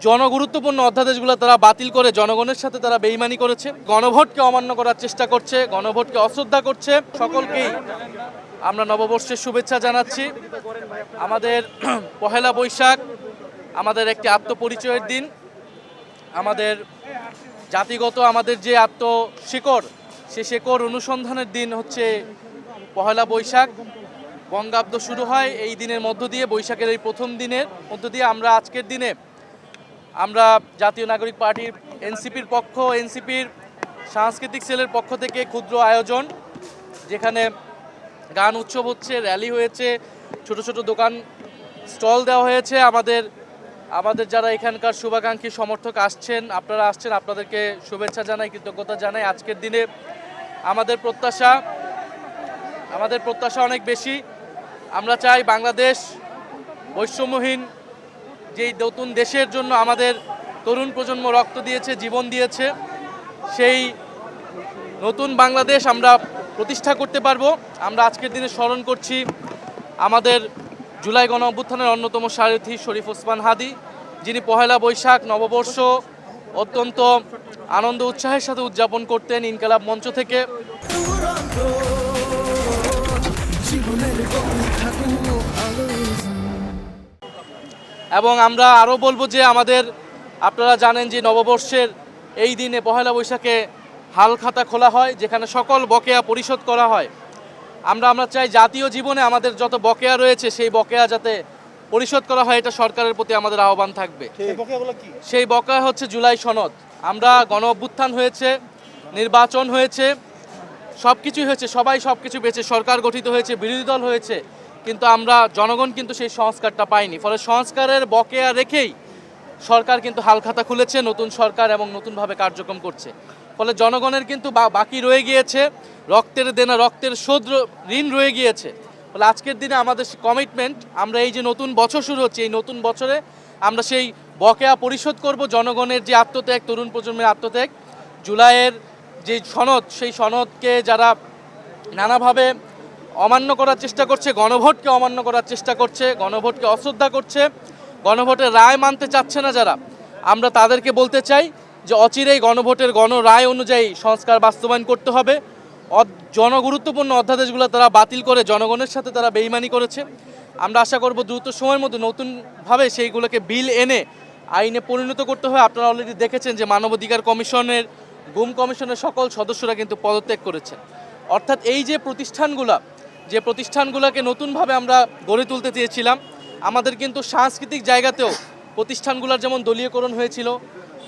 জনগুরুত্বপূর্ণ অধ্যাদেশগুলো তারা বাতিল করে জনগণের সাথে তারা বেইমানি করেছে, গণভোটকে অমান্য করার চেষ্টা করছে, গণভোটকে অশ্রদ্ধা করছে। সকলকেই আমরা নববর্ষের শুভেচ্ছা জানাচ্ছি। আমাদের পহেলা বৈশাখ আমাদের একটি আত্মপরিচয়ের দিন, আমাদের জাতিগত আমাদের যে আত্মশিকড়, সে শিকড় অনুসন্ধানের দিন হচ্ছে পহেলা বৈশাখ। বঙ্গাব্দ শুরু হয় এই দিনের মধ্য দিয়ে, বৈশাখের এই প্রথম দিনের মধ্য দিয়ে। আমরা আজকের দিনে আমরা জাতীয় নাগরিক পার্টির এনসিপির সাংস্কৃতিক সেলের পক্ষ থেকে ক্ষুদ্র আয়োজন, যেখানে গান উৎসব হচ্ছে, র্যালি হয়েছে, ছোট ছোট দোকান স্টল দেওয়া হয়েছে। আমাদের যারা এখানকার শুভাকাঙ্ক্ষী সমর্থক আসছেন, আপনাদেরকে শুভেচ্ছা জানাই, কৃতজ্ঞতা জানাই। আজকের দিনে আমাদের প্রত্যাশা অনেক বেশি। আমরা চাই বাংলাদেশ বৈষম্যহীন যেই নতুন দেশের জন্য আমাদের তরুণ প্রজন্ম রক্ত দিয়েছে, জীবন দিয়েছে, সেই নতুন বাংলাদেশ আমরা প্রতিষ্ঠা করতে পারবো। আমরা আজকের দিনে স্মরণ করছি আমাদের জুলাই গণ অভ্যুত্থানের অন্যতম সারথি শরীফ ওসমান হাদি, যিনি পহেলা বৈশাখ নববর্ষ অত্যন্ত আনন্দ উৎসাহের সাথে উদযাপন করতেন ইনকালাব মঞ্চ থেকে। এবং আমরা আরও বলবো যে আপনারা জানেন যে নববর্ষের এই দিনে পহেলা বৈশাখে হালখাতা খোলা হয়, যেখানে সকল বকেয়া পরিশোধ করা হয়। আমরা চাই জাতীয় জীবনে আমাদের যত বকেয়া রয়েছে সেই বকেয়া যাতে পরিশোধ করা হয়, এটা সরকারের প্রতি আমাদের আহ্বান থাকবে। সেই বকেয়া হচ্ছে জুলাই সনদ। আমরা গণ অভ্যুত্থান হয়েছে, নির্বাচন হয়েছে, সব কিছুই হয়েছে, সবাই সব কিছু পেয়েছে, সরকার গঠিত হয়েছে, বিরোধী দল হয়েছে, কিন্তু জনগণ কিন্তু সেই সংস্কারটা পাইনি। ফলে সংস্কারের বকেয়া রেখেই সরকার কিন্তু হালখাতা খুলেছে, নতুন সরকার এবং নতুনভাবে কার্যক্রম করছে। ফলে জনগণের কিন্তু বাকি রয়ে গিয়েছে, রক্তের দেনা, রক্তের শোধ, ঋণ রয়ে গিয়েছে। ফলে আজকের দিনে আমাদের কমিটমেন্ট, আমরা এই যে নতুন বছর শুরু হচ্ছে, এই নতুন বছরে আমরা সেই বকেয়া পরিশোধ করব। জনগণের যে আত্মত্যাগ, তরুণ প্রজন্মের আত্মত্যাগ, জুলাইয়ের যে সনদ, সেই সনদকে যারা নানাভাবে অমান্য করার চেষ্টা করছে, গণভোটকে অমান্য করার চেষ্টা করছে, গণভোটকে অশ্রদ্ধা করছে, গণভোটের রায় মানতে চাচ্ছে না যারা, আমরা তাদেরকে বলতে চাই যে অচিরেই গণভোটের গণরায় অনুযায়ী সংস্কার বাস্তবায়ন করতে হবে। জনগুরুত্বপূর্ণ অধ্যাদেশগুলো তারা বাতিল করে জনগণের সাথে তারা বেইমানি করেছে। আমরা আশা করব দ্রুত সময়ের মধ্যে নতুনভাবে সেইগুলোকে বিল এনে আইনে পরিণত করতে হয়। আপনারা অলরেডি দেখেছেন যে মানবাধিকার কমিশনের, গুম কমিশনের সকল সদস্যরা কিন্তু পদত্যাগ করেছেন। অর্থাৎ এই যে প্রতিষ্ঠানগুলোকে নতুনভাবে আমরা গড়ে তুলতে চেয়েছিলাম, আমাদের কিন্তু সাংস্কৃতিক জায়গাতেও প্রতিষ্ঠানগুলোর যেমন দলীয়করণ হয়েছিল,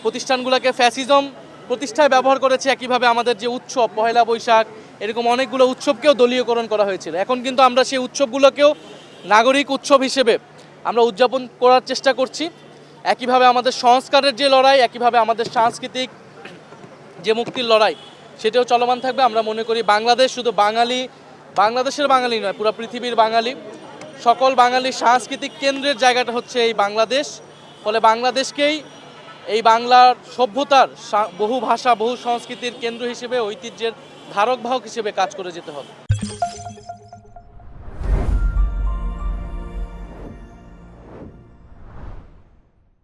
প্রতিষ্ঠানগুলোকে ফ্যাসিজম প্রতিষ্ঠায় ব্যবহার করেছে, একইভাবে আমাদের যে উৎসব পহেলা বৈশাখ, এরকম অনেকগুলো উৎসবকেও দলীয়করণ করা হয়েছিল। এখন কিন্তু আমরা সেই উৎসবগুলোকেও নাগরিক উৎসব হিসেবে আমরা উদযাপন করার চেষ্টা করছি। একইভাবে আমাদের সংস্কারের যে লড়াই, একইভাবে আমাদের সাংস্কৃতিক যে মুক্তির লড়াই, সেটাও চলমান থাকবে। আমরা মনে করি বাংলাদেশ শুধু বাংলাদেশের বাঙালি নয়, পুরো পৃথিবীর বাঙালি, সকল বাঙালির সাংস্কৃতিক কেন্দ্রের জায়গাটা হচ্ছে এই বাংলাদেশ। ফলে বাংলাদেশকেই এই বাংলার সভ্যতার বহু ভাষা, বহু সংস্কৃতির কেন্দ্র হিসেবে, ঐতিহ্যের ধারক বাহক হিসেবে কাজ করে যেতে হবে।